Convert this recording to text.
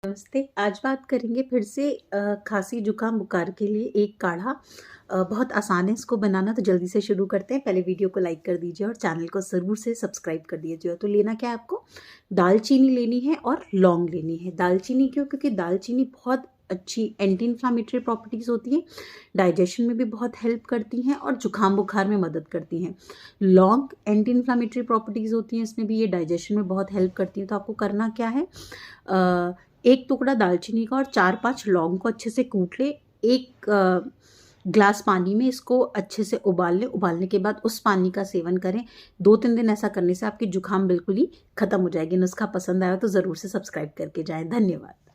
नमस्ते। आज बात करेंगे फिर से खांसी जुकाम बुखार के लिए एक काढ़ा। बहुत आसान है इसको बनाना, तो जल्दी से शुरू करते हैं। पहले वीडियो को लाइक कर दीजिए और चैनल को ज़रूर से सब्सक्राइब कर दीजिए। तो लेना क्या है आपको, दालचीनी लेनी है और लौंग लेनी है। दालचीनी क्यों? क्योंकि दालचीनी बहुत अच्छी एंटी इन्फ्लामेटरी प्रॉपर्टीज़ होती हैं, डाइजेशन में भी बहुत हेल्प करती हैं और जुकाम बुखार में मदद करती हैं। लौंग एंटी इन्फ्लामेटरी प्रॉपर्टीज़ होती हैं, इसमें भी ये डाइजेशन में बहुत हेल्प करती हैं। तो आपको करना क्या है, एक टुकड़ा दालचीनी का और 4-5 लौंग को अच्छे से कूट ले। एक ग्लास पानी में इसको अच्छे से उबाल लें। उबालने के बाद उस पानी का सेवन करें। 2-3 दिन ऐसा करने से आपकी जुकाम बिल्कुल ही खत्म हो जाएगी। नुस्खा पसंद आया तो ज़रूर से सब्सक्राइब करके जाएं। धन्यवाद।